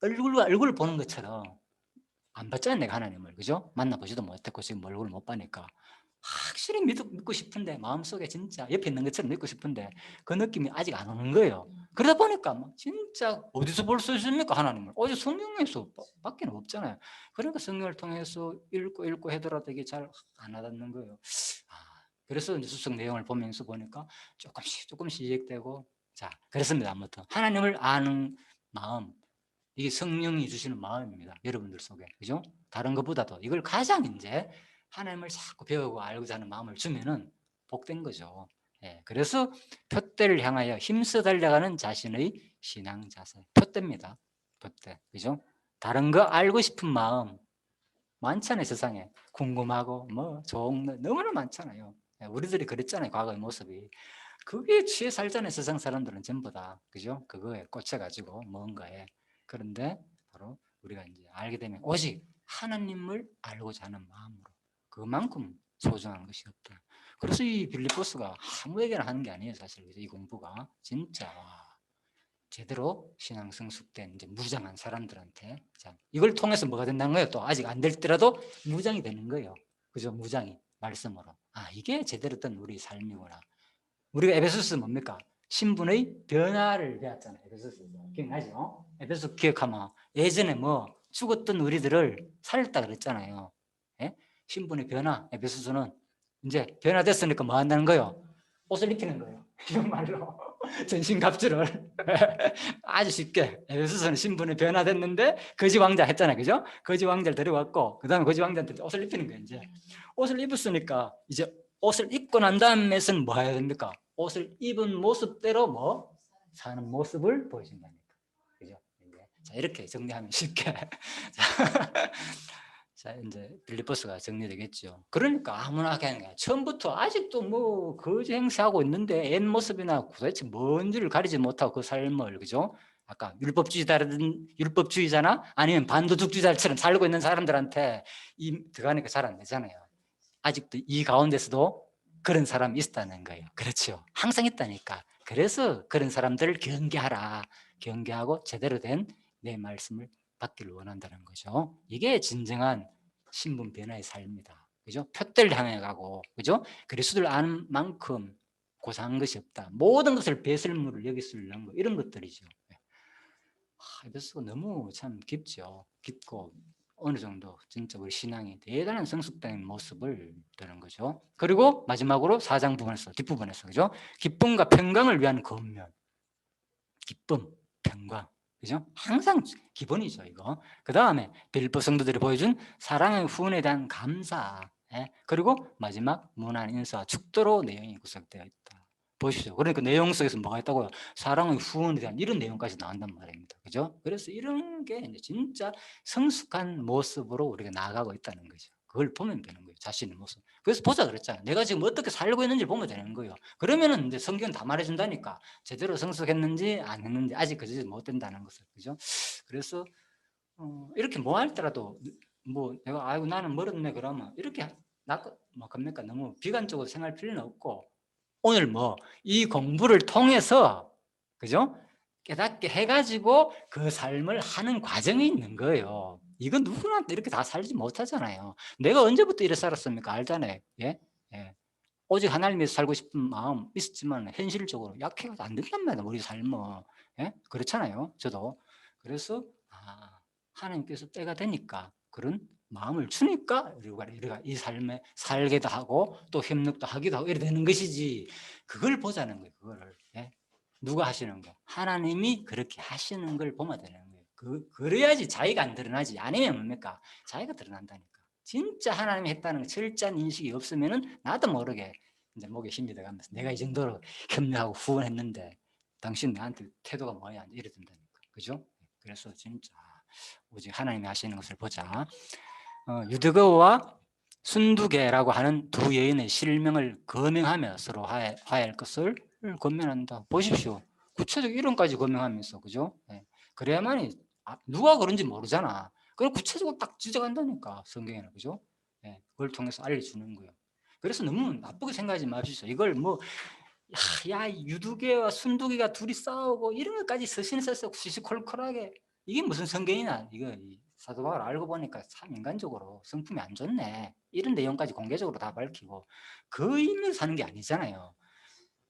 얼굴을 보는 것처럼 안 봤잖아요. 내가 하나님을. 그죠? 만나보지도 못했고 지금 얼굴을 못 봐니까 확실히 믿고 싶은데 마음속에 진짜 옆에 있는 것처럼 믿고 싶은데 그 느낌이 아직 안 오는 거예요. 그러다 보니까 막 진짜 어디서 볼 수 있습니까? 하나님을. 오직 성경에서 밖에 없잖아요. 그러니까 성경을 통해서 읽고 하더라도 이게 잘 안 와닿는 거예요. 그래서 이제 수석 내용을 보면서 보니까 조금씩 이해되고 자 그렇습니다. 아무튼 하나님을 아는 마음 이게 성령이 주시는 마음입니다. 여러분들 속에 그죠? 다른 것보다도 이걸 가장 이제 하나님을 자꾸 배우고 알고자 하는 마음을 주면은 복된 거죠. 그래서 표대를 향하여 힘써 달려가는 자신의 신앙 자세. 표대입니다. 표대. 그죠? 다른 거 알고 싶은 마음 많잖아요. 세상에. 궁금하고 뭐 좋은 거 너무나 많잖아요. 우리들이 그랬잖아요. 과거의 모습이. 그게 취해 살잖아요. 세상 사람들은 전부 다. 그죠? 그거에 꽂혀가지고 뭔가에. 그런데 바로 우리가 이제 알게 되면 오직 하나님을 알고자 하는 마음으로 그만큼 소중한 것이 없다. 그래서 이 빌립보스가 아무에게나 하는 게 아니에요. 사실 이 공부가 진짜 제대로 신앙 성숙된 이제 무장한 사람들한테 자, 이걸 통해서 뭐가 된다는 거예요. 또 아직 안 될 때라도 무장이 되는 거예요. 그죠? 무장이 말씀으로. 이게 제대로 된 우리 삶이구나. 우리가 에베소서 뭡니까? 신분의 변화를 배웠잖아요. 에베소서 기억나죠? 에베소 기억하면 예전에 죽었던 우리들을 살렸다 그랬잖아요. 예? 신분의 변화. 에베소서는 이제 변화됐으니까 뭐 한다는 거예요? 옷을 입히는 거예요. 정말로 전신갑주를 아주 쉽게 에베소서는 신분이 변화됐는데 거지 왕자 했잖아요, 그죠? 거지 왕자를 데려왔고 그 다음에 거지 왕자한테 옷을 입히는 거예요. 이제 옷을 입었으니까 이제 옷을 입고 난 다음에는 뭐 해야 됩니까? 옷을 입은 모습대로 뭐 사는 모습을 보여준다니까, 그죠? 자, 이렇게 정리하면 쉽게 자, 이제 빌립보서가 정리되겠죠. 그러니까 아무나 하는 거야. 처음부터 아직도 뭐 거지 행세하고 있는데 옛 모습이나 도대체 뭔지를 가리지 못하고 그 삶을, 그죠? 아까 율법주의자나 아니면 반도둑주의자처럼 살고 있는 사람들한테 이 들어가니까 잘 안 되잖아요. 아직도 이 가운데서도 그런 사람이 있다는 거예요. 그렇죠. 항상 있다니까. 그래서 그런 사람들을 경계하라. 경계하고 제대로 된 내 말씀을 받기를 원한다는 거죠. 이게 진정한 신분 변화의 삶이다. 그죠? 표대를 향해 가고, 그죠? 그리스도를 아는 만큼 고상한 것이 없다. 모든 것을 배설물을 여길 수 있는 거, 이런 것들이죠. 에베소가 너무 참 깊죠. 깊고 어느 정도 진짜 우리 신앙이 대단한 성숙된 모습을 드는 거죠. 그리고 마지막으로 4장 부분에서 뒷부분에서, 그죠? 기쁨과 평강을 위한 권면. 기쁨, 평강. 그죠? 항상 기본이죠, 이거. 그 다음에 빌립보 성도들이 보여준 사랑의 후원에 대한 감사. 그리고 마지막 무난 인사, 축도로 내용이 구성되어 있다. 보십시오. 그러니까 내용 속에서 뭐가 있다고요? 사랑의 후원에 대한 이런 내용까지 나온단 말입니다. 그죠? 그래서 이런 게 이제 진짜 성숙한 모습으로 우리가 나아가고 있다는 거죠. 그걸 보면 되는 거예요, 자신의 모습. 그래서 보자 그랬잖아요. 내가 지금 어떻게 살고 있는지 보면 되는 거예요. 그러면은 이제 성경은 다 말해준다니까. 제대로 성숙했는지 안 했는지 아직 그지 못 된다는 것을, 그죠? 그래서 이렇게 뭐 할때라도 뭐 내가 아이고 나는 멀었네 그러면 이렇게 뭐 겁니까? 너무 비관적으로 생각할 필요는 없고, 오늘 뭐 이 공부를 통해서, 그죠? 깨닫게 해가지고 그 삶을 하는 과정이 있는 거예요. 이건 누구나한테 이렇게 다 살지 못하잖아요. 내가 언제부터 이래 살았습니까? 알잖아요. 예? 예. 오직 하나님에서 살고 싶은 마음 있었지만 현실적으로 약해가지고 안 된단 말이에요, 우리 삶은. 예? 그렇잖아요, 저도. 그래서 하나님께서 때가 되니까 그런 마음을 주니까 우리가 이 삶에 살기도 하고 또 협력도 하기도 하고 이래 되는 것이지, 그걸 보자는 거예요, 그거를. 예? 누가 하시는 거? 하나님이 그렇게 하시는 걸 보면 되는 거예요. 그래야지 자기가 안 드러나지. 아니면 뭡니까? 자기가 드러난다니까. 진짜 하나님이 했다는 철저한 인식이 없으면은 나도 모르게 이제 목에 힘이 들어가면서 내가 이 정도로 협력하고 후원했는데 당신 나한테 태도가 뭐야, 이래 된다니까. 그죠? 그래서 진짜 오직 하나님이 하시는 것을 보자. 유드거와 순두개라고 하는 두 여인의 실명을 거명하며 서로 화해할 것을 권면한다. 보십시오. 구체적 이론까지 거명하면서, 그죠? 네. 그래야만이 누가 그런지 모르잖아. 그걸 구체적으로 딱 지적한다니까, 성경에는. 그죠? 네. 그걸 통해서 알려주는 거예요. 그래서 너무 나쁘게 생각하지 마십시오. 이걸 뭐 야 유두개와 순두개가 둘이 싸우고 이런 것까지 서신서서 시시콜콜하게, 이게 무슨 성경이나, 이거 사도 바울 알고 보니까 참 인간적으로 성품이 안 좋네, 이런 내용까지 공개적으로 다 밝히고 그 의미에서 사는 게 아니잖아요.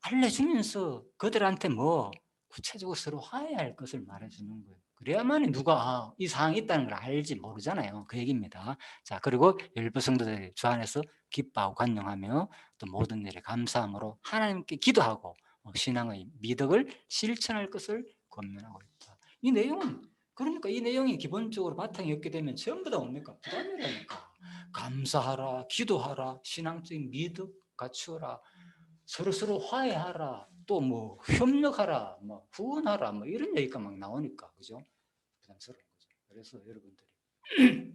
알려주면서 그들한테 뭐 구체적으로 서로 화해할 것을 말해주는 거예요. 그래야만 누가 이 상황이 있다는 걸 알지 모르잖아요. 그 얘기입니다. 자, 그리고 율법 성도들이 주 안에서 기뻐하고 관용하며 또 모든 일에 감사함으로 하나님께 기도하고 신앙의 미덕을 실천할 것을 권면하고 있다. 이 내용은, 그러니까 이 내용이 기본적으로 바탕이 없게 되면 전부 다 뭡니까? 부담이라니까. 감사하라, 기도하라, 신앙적인 미덕 갖추어라, 서로 화해하라, 또 뭐 협력하라, 뭐 후원하라, 뭐 이런 얘기가 막 나오니까, 그죠? 부담스러운 거죠. 그래서 여러분들이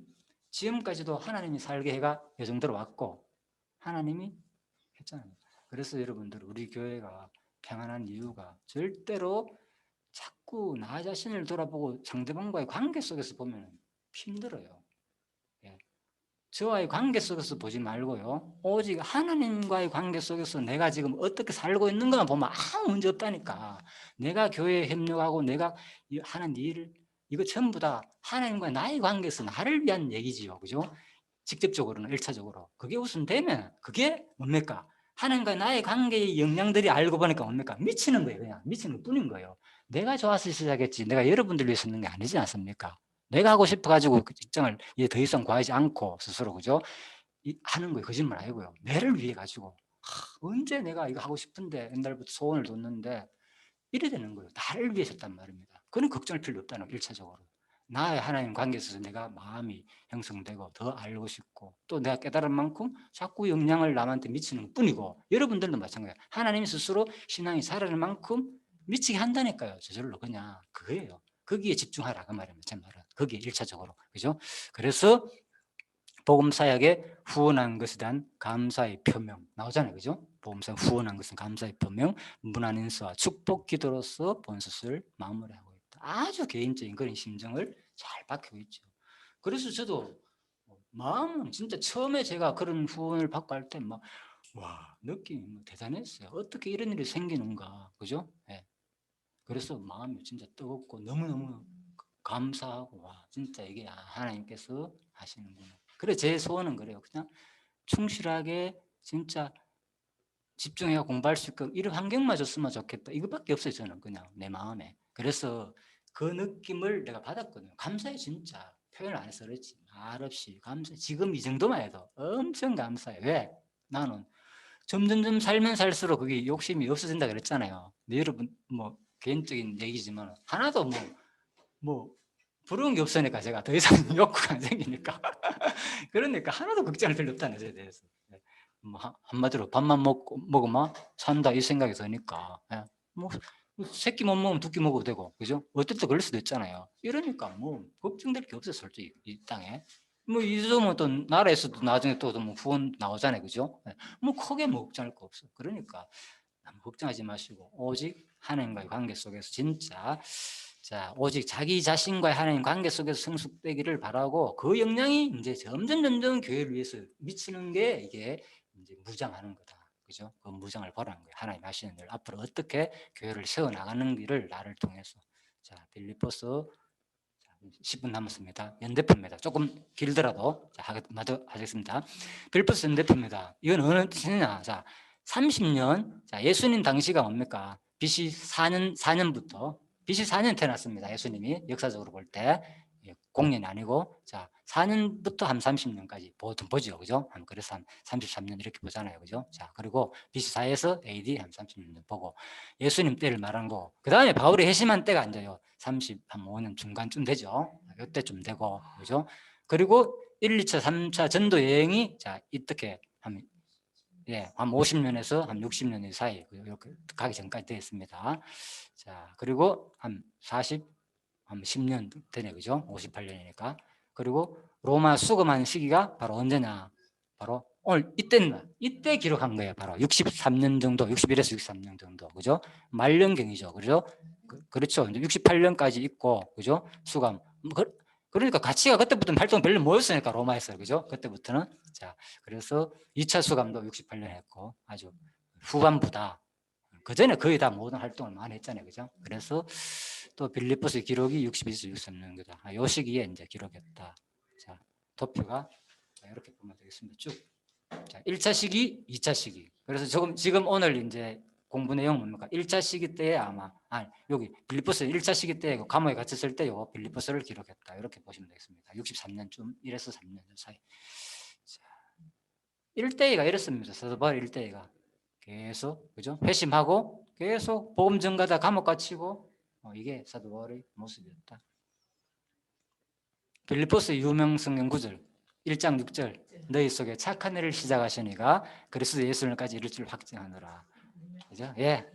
지금까지도 하나님이 살게 해가 이 정도로 왔고 하나님이 했잖아요. 그래서 여러분들 우리 교회가 평안한 이유가 절대로 자꾸 나 자신을 돌아보고 상대방과의 관계 속에서 보면 힘들어요. 저와의 관계 속에서 보지 말고요, 오직 하나님과의 관계 속에서 내가 지금 어떻게 살고 있는 것만 보면 아무 문제 없다니까. 내가 교회에 협력하고 내가 하는 일, 이거 전부 다 하나님과 나의 관계에서 나를 위한 얘기지요, 그죠? 직접적으로는 1차적으로 그게 우선 되면 그게 뭡니까? 하나님과 나의 관계의 영향들이 알고 보니까 뭡니까? 미치는 거예요. 그냥 미치는 것 뿐인 거예요. 내가 좋아서 시작했지 내가 여러분들 위해서 있는 게 아니지 않습니까? 내가 하고 싶어가지고 그 직장을 더 이상 구하지 않고 스스로, 그죠? 하는 거예요. 거짓말 아니고요. 내를 위해 가지고 언제 내가 이거 하고 싶은데 옛날부터 소원을 뒀는데 이래 되는 거예요. 나를 위해서였단 말입니다. 그건 걱정할 필요 없다는 거예요. 1차적으로. 나의 하나님 관계에 있어서 내가 마음이 형성되고 더 알고 싶고 또 내가 깨달은 만큼 자꾸 영향을 남한테 미치는 것 뿐이고 여러분들도 마찬가지예요. 하나님 스스로 신앙이 자라는 만큼 미치게 한다니까요. 저절로 그냥 그거예요. 거기에 집중하라 그 말입니다. 제 말은. 거기에 1차적으로. 그죠? 그래서 복음 사역에 후원한 것에 대한 감사의 표명 나오잖아요. 그죠? 복음 사역 후원한 것은 감사의 표명, 문안 인사와 축복 기도로서 본서를 마무리하고 있다. 아주 개인적인 그런 심정을 잘 밝히고 있죠. 그래서 저도 마음은 진짜 처음에 제가 그런 후원을 받고 할 때 막 와, 느낌이 대단했어요. 어떻게 이런 일이 생기는가. 그죠? 예. 그래서 마음이 진짜 뜨겁고 너무너무 감사하고 와 진짜 이게 하나님께서 하시는구나. 그래 제 소원은 그래요. 그냥 충실하게 진짜 집중해서 공부할 수 있고 이런 환경만 줬으면 좋겠다. 이것밖에 없어요. 저는 그냥 내 마음에. 그래서 그 느낌을 내가 받았거든요. 감사해 진짜. 표현을 안 해서 그렇지. 말없이 감사해. 지금 이 정도만 해도 엄청 감사해. 왜? 나는 점점점 살면 살수록 그게 욕심이 없어진다 그랬잖아요. 근데 여러분 뭐 개인적인 얘기지만 하나도 뭐 부러운 게 없으니까 제가 더 이상 욕구가 안 생기니까 그러니까 하나도 걱정할 필요 없다는 것에 대해서 뭐 한마디로 밥만 먹으면 산다 이 생각이 드니까 뭐 새끼 못 먹으면 두 끼 먹어도 되고 그죠? 어떨 때 걸릴 수도 있잖아요. 이러니까 뭐 걱정될 게 없어요. 솔직히 이 땅에 뭐 이 정도면 또 나라에서도 나중에 또뭐 후원 나오잖아요. 그죠? 뭐 크게 뭐 걱정할 거 없어. 그러니까 너무 걱정하지 마시고 오직 하나님과의 관계 속에서 진짜 자 오직 자기 자신과의 하나님 관계 속에서 성숙되기를 바라고 그 영향이 이제 점점 교회를 위해서 미치는 게 이게 이제 무장하는 거다. 그죠? 그 무장을 보라는 거예요. 하나님 하시는 일 앞으로 어떻게 교회를 세워 나가는 길을 나를 통해서 자 빌립보서 10분 남았습니다. 연대표입니다. 조금 길더라도 하겠습니다. 빌립보서 연대표입니다. 이건 어느 뜻이냐? 자 30년 자 예수님 당시가 뭡니까? BC 4년부터 BC 4년 태어났습니다. 예수님이 역사적으로 볼 때 공년이 아니고 자 4년부터 한 30년까지 보통 보죠, 그죠? 그래서 한 33년 이렇게 보잖아요, 그죠? 자 그리고 BC 4에서 AD 한 30년 보고 예수님 때를 말한 거. 그 다음에 바울이 회심한 때가 앉아요. 35년 중간쯤 되죠. 이때쯤 되고, 그죠? 그리고 1, 2차, 3차 전도 여행이 자 이렇게 한 한 50년에서 한 60년 사이 이렇게 가기 전까지 되었습니다. 자 그리고 한 10년 되네, 그죠? 58년이니까. 그리고 로마 수금한 시기가 바로 언제냐? 바로 오늘 이때 기록한 거예요. 바로 63년 정도, 61에서 63년 정도, 그죠? 말년경이죠, 그죠? 그렇죠. 이제 68년까지 있고, 그죠? 수감. 그러니까 가치가 그때부터는 활동 별로 모였으니까 로마에서, 그죠? 그때부터는 자, 그래서 2차 수감도 68년 했고 아주 후반부다. 그 전에 거의 다 모든 활동을 많이 했잖아요, 그죠? 그래서 또 빌립보서 기록이 62에서 63년도다. 요 시기에 이제 기록했다. 자, 도표가 이렇게 보면 되겠습니다. 쭉. 자, 1차 시기, 2차 시기. 그래서 지금 오늘 이제 공부 내용 뭡니까? 1차 시기 때에 여기 빌립보서 1차 시기 때 감옥에 갇혔을 때 요 빌립보서를 기록했다. 이렇게 보시면 되겠습니다. 63년쯤 1에서 3년 사이. 자, 일대기가 이렇습니다. 사도 바울 일대기가 계속 그죠? 회심하고 계속 복음 전가다 감옥 갇히고 이게 사도 바울의 모습이었다. 빌립보스 유명 성경 구절 1장 6절 너희 속에 착한 일을 시작하시니가 그리스도 예수님까지 이룰 줄 확증하노라. 그죠? 예.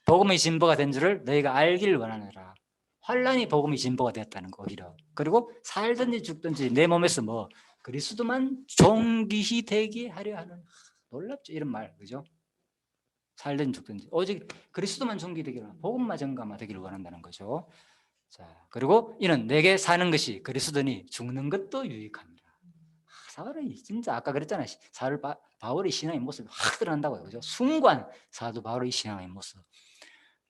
복음의 진보가 된 줄을 너희가 알기를 원하노라. 환란이 복음의 진보가 되었다는 거 오히려. 그리고 살든지 죽든지 내 몸에서 뭐 그리스도만 존귀히 되게 하려 하는 놀랍죠 이런 말 그죠? 살든 죽든지 오직 그리스도만 존귀되기를 복음만 전가되기를 원한다는 거죠. 자 그리고 이는 내게 사는 것이 그리스도니 죽는 것도 유익합니다. 사울이 진짜 아까 그랬잖아요. 바울의 신앙의 모습이 확 드러난다고요. 그죠? 숭고한 사도 바울의 신앙의 모습.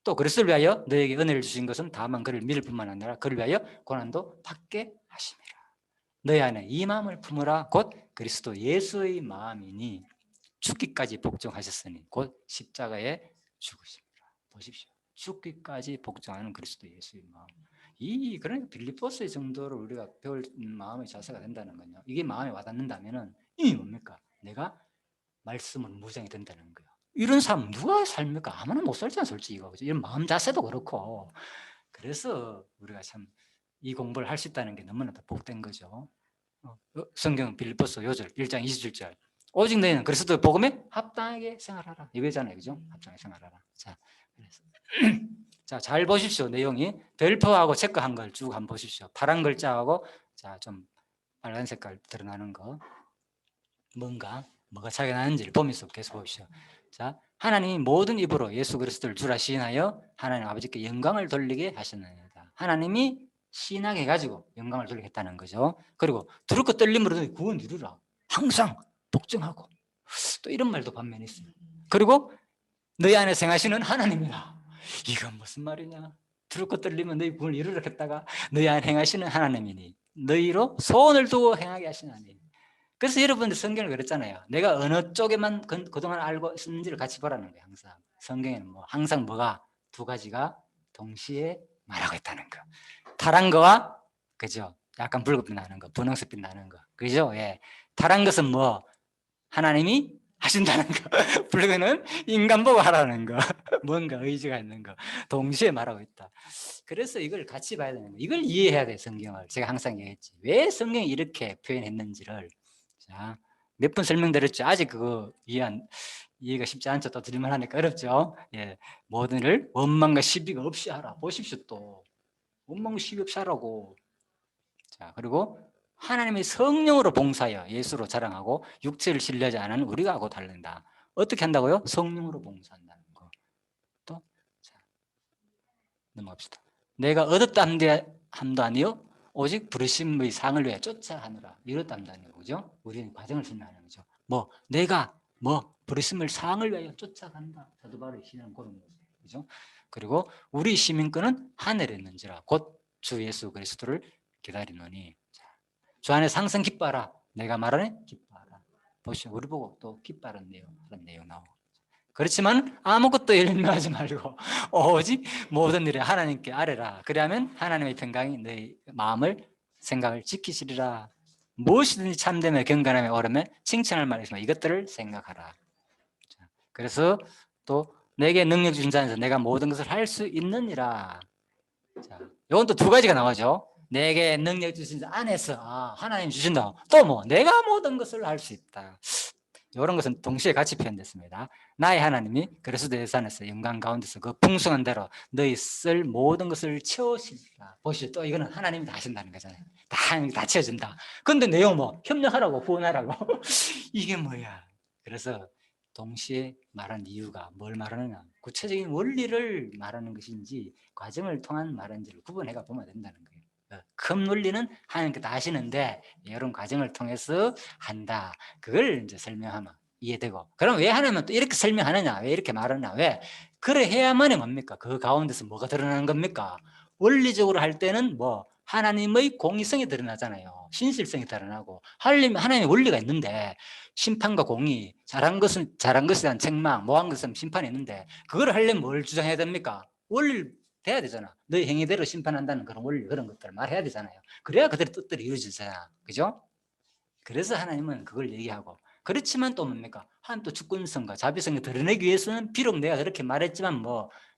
또 그리스도를 위하여 너에게 은혜를 주신 것은 다만 그를 믿을 뿐만 아니라 그를 위하여 고난도 받게 하심이라. 너희 안에 이 마음을 품으라 곧 그리스도 예수의 마음이니 죽기까지 복종하셨으니 곧 십자가에 죽으십니다. 보십시오. 죽기까지 복종하는 그리스도 예수의 마음. 그러니까 빌립보스의 정도로 우리가 배울 마음의 자세가 된다는 거요. 이게 마음에 와닿는다면은 이 뭡니까? 내가 말씀은 무장이 된다는 거예요. 이런 사람 누가 삽니까? 아무나 못 살잖아, 솔직히 이거. 그죠? 이런 마음 자세도 그렇고. 그래서 우리가 참 이 공부를 할 수 있다는 게 너무나도 복된 거죠. 성경 빌립보서 5절 1장 27절 오직 너희는 그리스도 복음에 합당하게 생활하라 이거잖아요, 그죠? 합당하게 생활하라. 자, 그래서 자, 잘 보십시오. 내용이 별표하고 체크한 걸 쭉 한번 보십시오. 파란 글자하고 자, 좀 빨간 색깔 드러나는 거 뭐가 차이가 나는지를 보면서 계속 보십시오. 자, 하나님이 모든 입으로 예수 그리스도를 주라 시인하여 하나님 아버지께 영광을 돌리게 하셨느니라. 하나님이 시인하게 해가지고 영광을 돌리게 했다는 거죠. 그리고 두렵고 떨림으로 구원 이루라. 항상 복종하고 또 이런 말도 반면에 있어요. 그리고 너희 안에 생하시는 하나님이라. 이건 무슨 말이냐? 두렵고 떨리면 너희 구원을 이루라 했다가 너희 안에 행하시는 하나님이니 너희로 소원을 두고 행하게 하시는 하나님. 그래서 여러분들 성경을 그랬잖아요. 내가 어느 쪽에만 그동안 알고 있는지를 같이 보라는 거예요. 항상 성경에는 항상 뭐가 두 가지가 동시에 말하고 있다는 거. 타란 거와 그죠? 약간 붉은빛 나는 거, 분홍색빛 나는 거, 그죠? 예, 타란 것은 뭐 하나님이 하신다는 거, 붉은은 인간 보고 하라는 거, 뭔가 의지가 있는 거, 동시에 말하고 있다. 그래서 이걸 같이 봐야 되는 거. 이걸 이해해야 돼, 성경을. 제가 항상 얘기했지. 왜 성경이 이렇게 표현했는지를. 자, 몇 번 설명드렸죠. 아직 그거 이해가 쉽지 않죠. 또 드릴만 하니까 어렵죠. 예, 모든 일을 원망과 시비가 없이 하라. 보십시오. 또 원망과 시비 없이 하라고. 자, 그리고 하나님의 성령으로 봉사하여 예수로 자랑하고 육체를 신뢰하지 않은 우리가 하고 다른다. 어떻게 한다고요? 성령으로 봉사한다는 거. 또 자, 넘어갑시다. 내가 얻었다 함도 아니요 오직 부르심의 상을 위해 쫓아하느라 이렇다 함도 아니요, 그죠? 우리는 과정을 설명하는 거죠. 내가 부르심을 상을 위하여 쫓아간다. 사도 바울의 신앙 그런 거죠, 그죠? 그리고 우리 시민권은 하늘에 있는지라 곧 주 예수 그리스도를 기다리노니 주 안에 항상 기뻐하라. 내가 말하네 기뻐하라. 보시죠. 우리 보고 또 기뻐하는 내용 나오고. 그렇지만 아무것도 열매하지 말고 오직 모든 일에 하나님께 아뢰라. 그리하면 하나님의 평강이 너희 마음을 생각을 지키시리라. 무엇이든지 참되며 경건하며 옳으며 칭찬할 말이 있으면 이것들을 생각하라. 자, 그래서 또 내게 능력 주신 자에서 내가 모든 것을 할 수 있느니라. 자, 이건 또 두 가지가 나오죠. 내게 능력 주신 자 안에서 하나님 주신다. 또 내가 모든 것을 할 수 있다. 이런 것은 동시에 같이 표현됐습니다. 나의 하나님이 그리스도 예수 안에서 영광 가운데서 그 풍성한 대로 너희 쓸 모든 것을 채우시리라. 보시죠. 또 이거는 하나님이 다 하신다는 거잖아요. 다 채워준다. 근데 내용 협력하라고 구원하라고 이게 뭐야? 그래서 동시에 말한 이유가 뭘 말하느냐? 구체적인 원리를 말하는 것인지 과정을 통한 말인지를 구분해가 보면 된다는 거예요. 큰 원리는 하나님께 다 하시는데 이런 과정을 통해서 한다. 그걸 이제 설명하면 이해되고. 그럼 왜 하나님은 또 이렇게 설명하느냐? 왜 이렇게 말하느냐? 왜? 그래 해야만이 뭡니까? 그 가운데서 뭐가 드러나는 겁니까? 원리적으로 할 때는 하나님의 공의성이 드러나잖아요. 신실성이 드러나고 하나님의 원리가 있는데 심판과 공의, 잘한 것에 대한 책망, 못한 것은 심판이 있는데 그걸 하려면 뭘 주장해야 됩니까? 원리를 돼야 되잖아. 너희 행위대로 심판한다는 그런 원리, 그런 것들을 말해야 되잖아요. 그래야 그들의 뜻대로 이루어지잖아. 그죠? 그래서 하나님은 그걸 얘기하고. 그렇지만 또 뭡니까? 하나님 또 주권성과 자비성을 드러내기 위해서는 비록 내가 그렇게 말했지만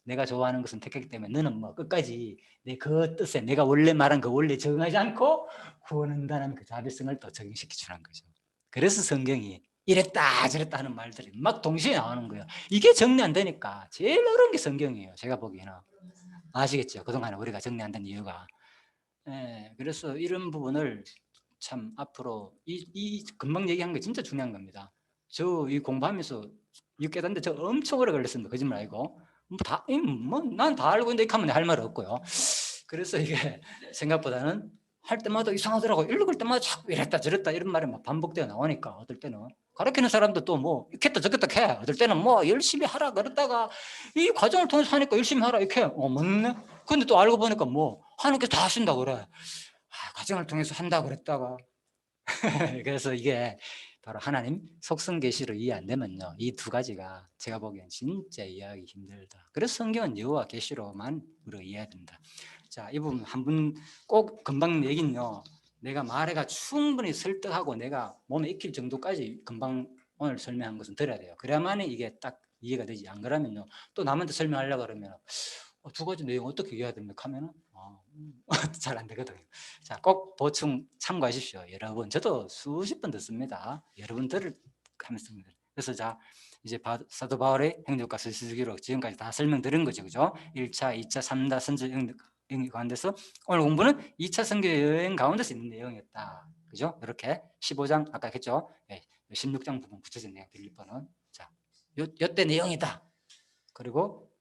내가 좋아하는 것은 택했기 때문에 너는 끝까지 내 그 뜻에 내가 원래 말한 그 원리에 적응하지 않고 구원한다는 그 자비성을 또 적용시켜 주는 거죠. 그래서 성경이 이랬다 저랬다 하는 말들이 막 동시에 나오는 거예요. 이게 정리 안 되니까 제일 어려운 게 성경이에요. 제가 보기에는. 아시겠죠? 그동안 우리가 정리 안 된 이유가. 그래서 이런 부분을 참 앞으로 이 금방 얘기한 게 진짜 중요한 겁니다. 저 이 공부하면서 이거 깨닫는데 저 엄청 오래 걸렸습니다. 거짓말 아니고. 난 다 알고 있는데 이렇게 하면 할 말 없고요. 그래서 이게 생각보다는 할 때마다 이상하더라고. 읽을 때마다 자꾸 이랬다 저랬다 이런 말이 막 반복되어 나오니까 어떨 때는 가르치는 사람도 또 이렇게 저렇게 해. 어떨 때는 열심히 하라 그랬다가 이 과정을 통해서 하니까 열심히 하라 이렇게 맞네. 근데 또 알고 보니까 하나님께서 다 하신다고 그래. 과정을 통해서 한다고 그랬다가 그래서 이게 바로 하나님 속성 계시로 이해 안 되면요 이 두 가지가 제가 보기엔 진짜 이해하기 힘들다. 그래서 성경은 여호와 계시로만 우리가 이해해야 된다. 자, 이 부분 한 분 꼭 금방 얘기는요 내가 말해가 충분히 설득하고 내가 몸에 익힐 정도까지 금방 오늘 설명한 것은 들어야 돼요. 그래야만 이게 딱 이해가 되지. 안 그러면요 또 남한테 설명하려고 그러면 두 가지 내용 어떻게 이해해야 됩니까 하면은 잘 안 되거든요. 자, 꼭 보충 참고하십시오. 여러분 저도 수십 번 듣습니다. 여러분들을 하면서 그래서 자 이제 사도 바울의 행적과 서술기록 지금까지 다 설명드린 거죠. 그죠? 1차, 2차, 3차 선지 영역 가운데서 오늘 공부는 2차 선교 여행 가운데서 있는 내용이었다. 그죠? 이렇게 15장 아까 했죠? 16장 부분 구체적인 내용 빌립보는 자, 요때 내용이다. 그리고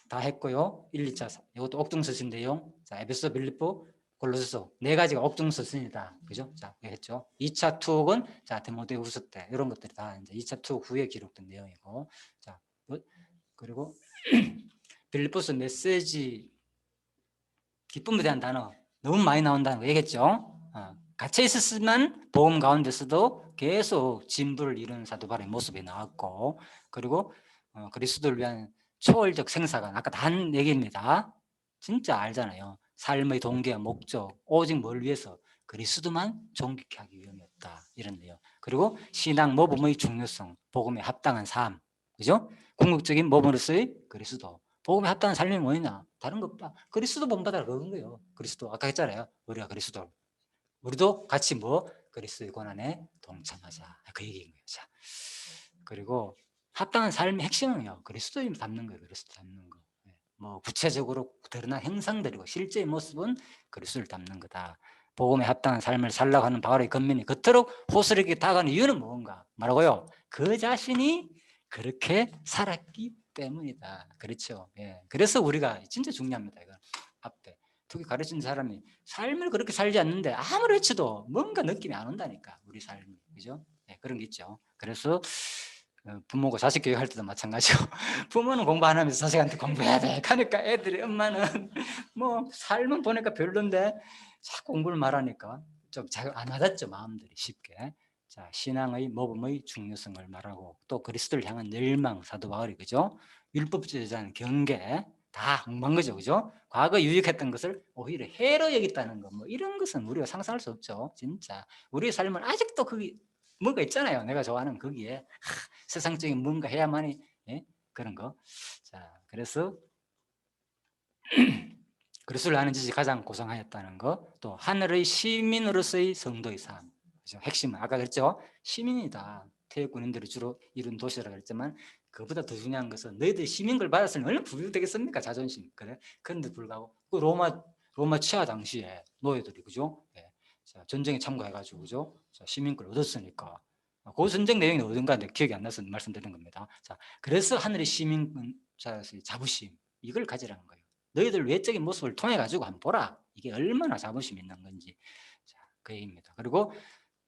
다 했고요. 1, 2차 이것도 옥중서신 내용. 자, 에베소, 빌립보, 골로새서 네 가지가 옥중서신이다. 그죠? 자, 했죠. 2차 투옥은 자, 디모데후서 때 이런 것들이 다 이제 2차 투옥 후에 기록된 내용이고. 자, 그리고 빌립보서 메시지 기쁨에 대한 단어 너무 많이 나온다는 거 얘기했죠. 갇혀 있었으면 복음 가운데서도 계속 진부를 이루는 사도 바울의 모습이 나왔고, 그리고 그리스도를 위한 초월적 생사관 아까 다 한 얘기입니다. 진짜 알잖아요. 삶의 동기와 목적 오직 뭘 위해서 그리스도만 존귀케 하기 위함이었다 이런 내용. 그리고 신앙 모범의 중요성 복음에 합당한 삶 그죠? 궁극적인 모범으로서의 그리스도 복음에 합당한 삶이 뭐냐? 다른 것 없다. 그리스도 본받아라 그런 거예요. 그리스도 아까 했잖아요. 우리가 그리스도 우리도 같이 뭐 그리스도의 고난에 동참하자 그 얘기인 거예요. 자, 그리고 합당한 삶의 핵심은요 그리스도를 닮는 거예요. 그리스도 닮는 거. 뭐 구체적으로 드러난 형상들이고 실제의 모습은 그리스도를 닮는 거다. 복음에 합당한 삶을 살라고 하는 바울의 권면이 그토록 호소력이 다가가는 이유는 뭔가 말하고요. 그 자신이 그렇게 살았기 때문이다. 그렇죠. 예. 그래서 우리가 진짜 중요합니다. 이거 앞에 특히 가르친 사람이 삶을 그렇게 살지 않는데 아무리 외쳐도 뭔가 느낌이 안 온다니까 우리 삶이 그죠? 예, 그런 게 있죠. 그래서 부모가 자식 교육할 때도 마찬가지고 부모는 공부 안 하면서 자식한테 공부해야 돼 하니까 애들이 엄마는 뭐 삶은 보니까 별론데 자꾸 공부를 말하니까 좀 잘 안 와닿죠 마음들이 쉽게. 자, 신앙의 모범의 중요성을 말하고 또 그리스도를 향한 열망 사도 바울이 그죠? 율법주의자는 경계 다 항만 거죠, 그죠? 과거 유익했던 것을 오히려 해로 여겼다는 거, 뭐 이런 것은 우리가 상상할 수 없죠, 진짜. 우리의 삶은 아직도 거기 뭔가 있잖아요. 내가 좋아하는 거기에 세상적인 뭔가 해야만이 그런 거. 자, 그래서 그리스도를 아는 지식이 가장 고상하였다는 거. 또 하늘의 시민으로서의 성도의 삶. 그죠? 핵심은 아까 그랬죠. 시민이다. 태국 군인들이 주로 이룬 도시라고 했지만 그보다 더 중요한 것은 너희들 시민걸 받았으면 얼마나 부유되겠습니까? 자존심. 그래. 그런데 불구하고 그 로마 치하 당시에 노예들이 그죠? 네. 자, 전쟁에 참가해가지고 그죠? 자, 시민걸 얻었으니까. 그 전쟁 내용이 어딘가 기억이 안 나서 말씀드리는 겁니다. 자, 그래서 하늘의 시민자의 자부심 이걸 가지라는 거예요. 너희들 외적인 모습을 통해 가지고 한번 보라. 이게 얼마나 자부심 있는 건지. 자, 그 얘기입니다. 그리고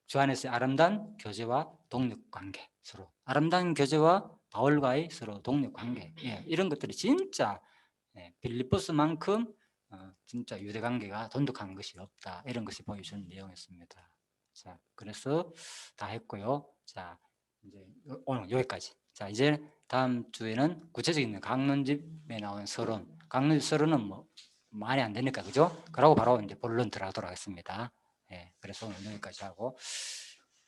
주 안에서의 아름다운 교제와 동력 관계 서로 아름다운 교제와 바울과의 서로 동력 관계 이런 것들이 진짜 빌립보스만큼 진짜 유대 관계가 돈독한 것이 없다 이런 것이 보여주는 내용이었습니다. 자, 그래서 다 했고요. 자, 이제 오늘 여기까지. 자, 이제 다음 주에는 구체적인 강론집에 나온 서론. 강론집 서론은 뭐 많이 안 되니까 그죠? 그러고 바로 이제 본론 들어가도록 하겠습니다. 예, 그래서 오늘 여기까지 하고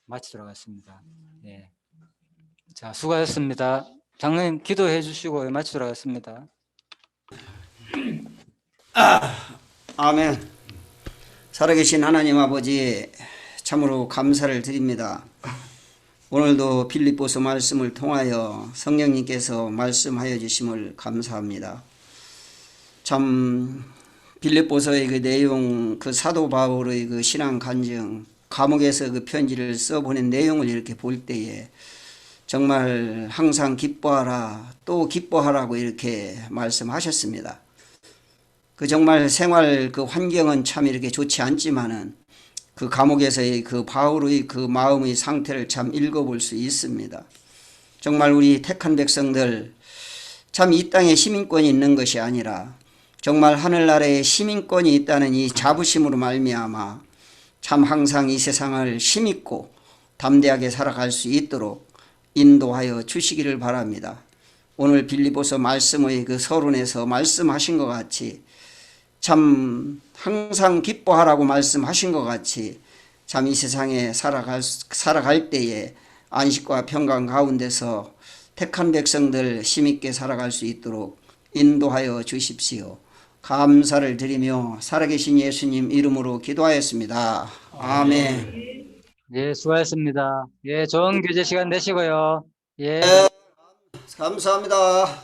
마치도록 하겠습니다. 예. 자, 수고하셨습니다. 장로님 기도해 주시고 마치도록 하겠습니다. 아멘. 살아계신 하나님 아버지 참으로 감사를 드립니다. 오늘도 빌립보서 말씀을 통하여 성령님께서 말씀하여 주심을 감사합니다. 참 빌립보서의 그 내용, 그 사도 바울의 그 신앙 간증, 감옥에서 그 편지를 써보낸 내용을 이렇게 볼 때에 정말 항상 기뻐하라, 또 기뻐하라고 이렇게 말씀하셨습니다. 그 정말 생활 그 환경은 참 이렇게 좋지 않지만은 그 감옥에서의 그 바울의 그 마음의 상태를 참 읽어볼 수 있습니다. 정말 우리 택한 백성들 참 이 땅에 시민권이 있는 것이 아니라 정말 하늘나라에 시민권이 있다는 이 자부심으로 말미암아 참 항상 이 세상을 힘있고 담대하게 살아갈 수 있도록 인도하여 주시기를 바랍니다. 오늘 빌립보서 말씀의 그 서론에서 말씀하신 것 같이 참 항상 기뻐하라고 말씀하신 것 같이 참 이 세상에 살아갈 때에 안식과 평강 가운데서 택한 백성들 힘있게 살아갈 수 있도록 인도하여 주십시오. 감사를 드리며 살아계신 예수님 이름으로 기도하였습니다. 아멘. 예, 수고하셨습니다. 예, 좋은 교제 시간 되시고요. 예. 감사합니다.